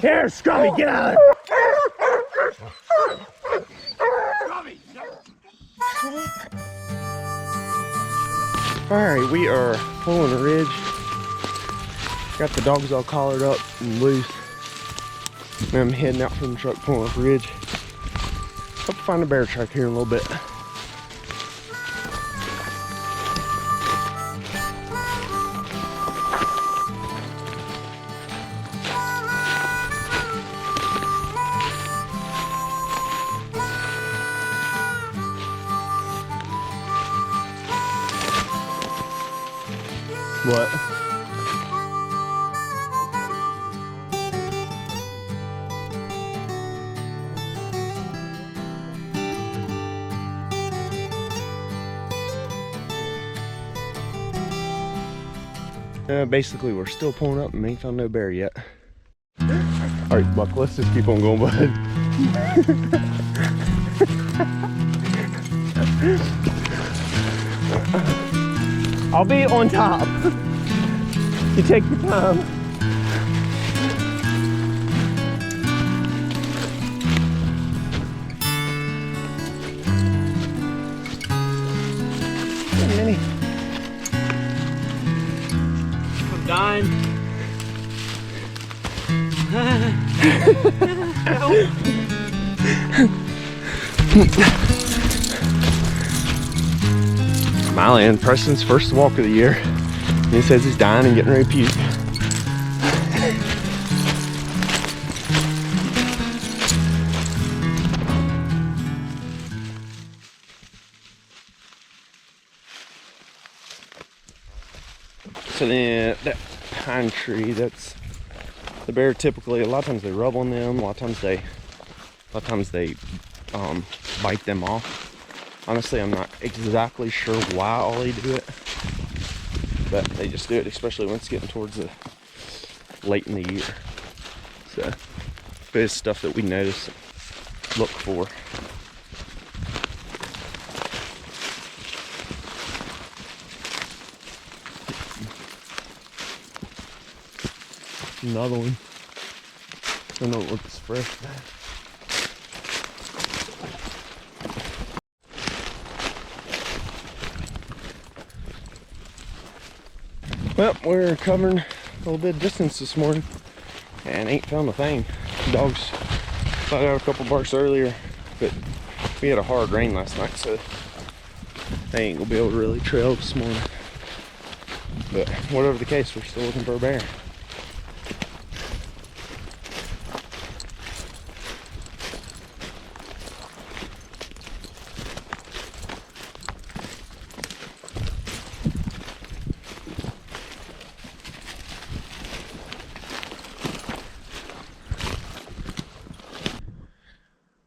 Here, Scrubby, get out of there. Alright, we are pulling a ridge. Got the dogs all collared up and loose. And I'm heading out from the truck pulling up a ridge. Hope to find a bear track here in a little bit. What? Basically, we're still pulling up and ain't found no bear yet. Alright, Buck, let's just keep on going, bud. I'll be on top. You take your time. Hey, Minnie. I'm dying. Miley and Preston's first walk of the year. He says he's dying and getting ready to puke. So then that pine tree, that's the bear typically, a lot of times they rub on them, a lot of times they bite them off. Honestly, I'm not exactly sure why all they do it, but they just do it, especially when it's getting towards the late in the year. So, but it's stuff that we notice, look for. Another one. I don't know what looks fresh. Well, we're covering a little bit of distance this morning and ain't found a thing. Dogs let out a couple barks earlier, but we had a hard rain last night, so they ain't gonna be able to really trail this morning. But whatever the case, we're still looking for a bear.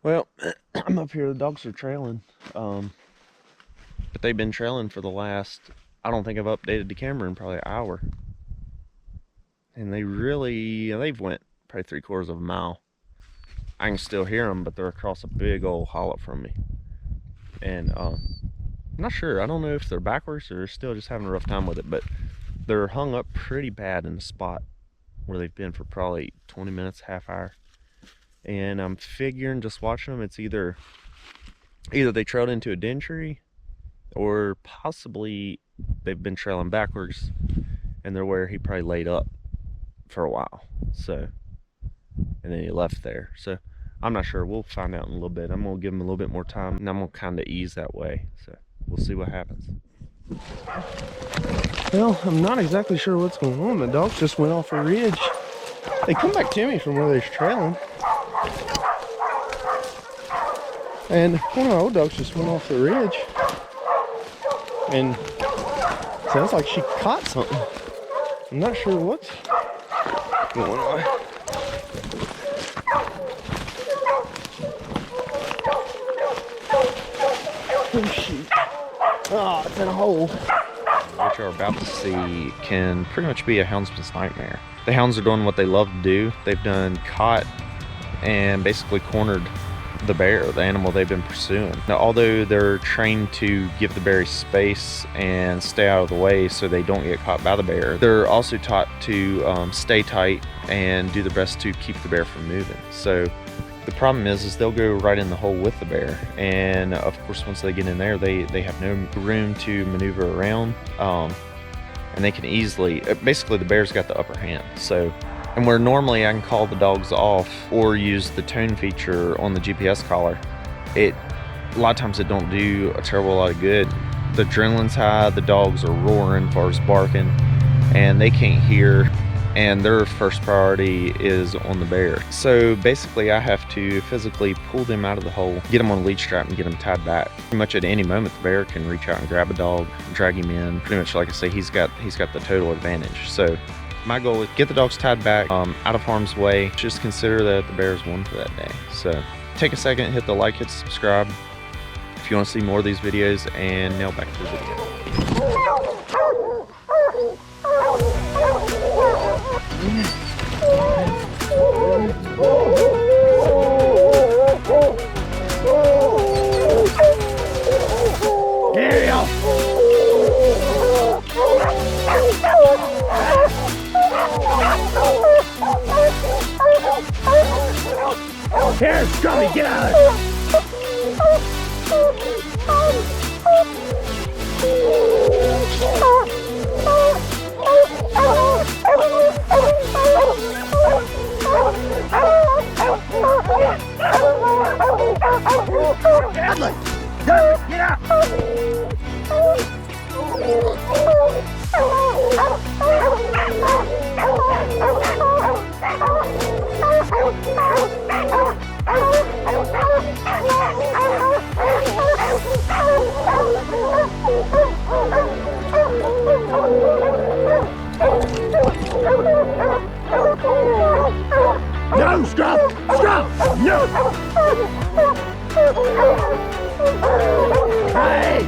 Well, I'm up here, the dogs are trailing, but they've been trailing for the last, I don't think I've updated the camera in probably an hour. And they've went probably 3/4 of a mile. I can still hear them, but they're across a big old hollow from me. And I'm not sure, I don't know if they're backwards or still just having a rough time with it, but they're hung up pretty bad in the spot where they've been for probably 20 minutes, half hour. And I'm figuring, just watching them, it's either they trailed into a den tree, or possibly they've been trailing backwards and they're where he probably laid up for a while. So, and then he left there. So I'm not sure, we'll find out in a little bit. I'm gonna give him a little bit more time and I'm gonna kind of ease that way. So we'll see what happens. Well, I'm not exactly sure what's going on. The dogs just went off a ridge. They come back to me from where they're trailing. And one of my old dogs just went off the ridge. And sounds like she caught something. I'm not sure what's going on. Oh shoot. Oh, it's in a hole. What you're about to see can pretty much be a houndsman's nightmare. The hounds are doing what they love to do. They've done caught and basically cornered the bear, the animal they've been pursuing. Now, although they're trained to give the bear space and stay out of the way so they don't get caught by the bear, they're also taught to stay tight and do their best to keep the bear from moving. So the problem is they'll go right in the hole with the bear, and of course once they get in there, they have no room to maneuver around, and they can easily, basically the bear's got the upper hand. So, and where normally I can call the dogs off or use the tone feature on the GPS collar, a lot of times it don't do a terrible lot of good. The adrenaline's high, the dogs are roaring as far as barking, and they can't hear, and their first priority is on the bear. So basically I have to physically pull them out of the hole, get them on a lead strap, and get them tied back. Pretty much at any moment the bear can reach out and grab a dog, drag him in. Pretty much, like I say, he's got the total advantage. So my goal is get the dogs tied back, out of harm's way. Just consider that the bear's won for that day. So take a second, hit the like, hit the subscribe if you want to see more of these videos, and now back to the video. There you go. Here, Scummy, get out of there! Dudley! Dudley, get out! No, stop! Stop! No! Hey!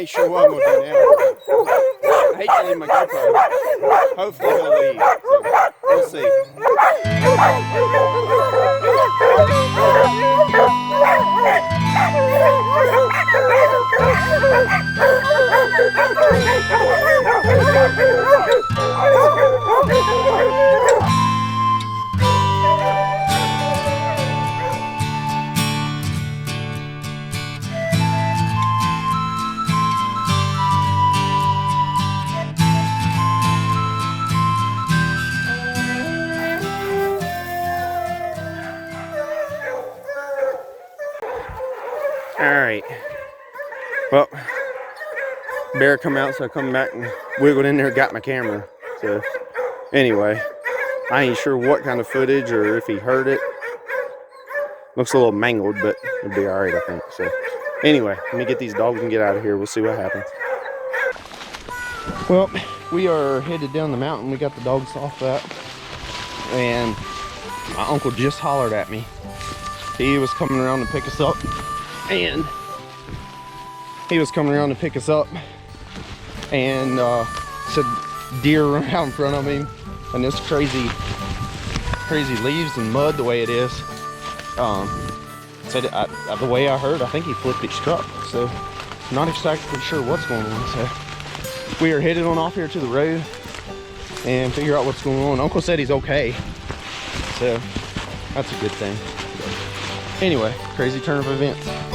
ain't sure what I'm gonna do now. I hate to leave my GoPro. Hopefully he'll leave. So we'll see. Alright, well, bear come out, so I come back and wiggled in there, got my camera. So anyway, I ain't sure what kind of footage or if he heard it. Looks a little mangled, but it'll be alright, I think. So anyway, let me get these dogs and get out of here. We'll see what happens. Well, we are headed down the mountain. We got the dogs off that, and my uncle just hollered at me. He was coming around to pick us up. And he was coming around to pick us up and said deer run out in front of him, and this crazy leaves and mud the way it is. Said the way I heard, I think he flipped his truck, so not exactly sure what's going on. So we are headed on off here to the road and figure out what's going on. Uncle said he's okay, so that's a good thing. Anyway, crazy turn of events.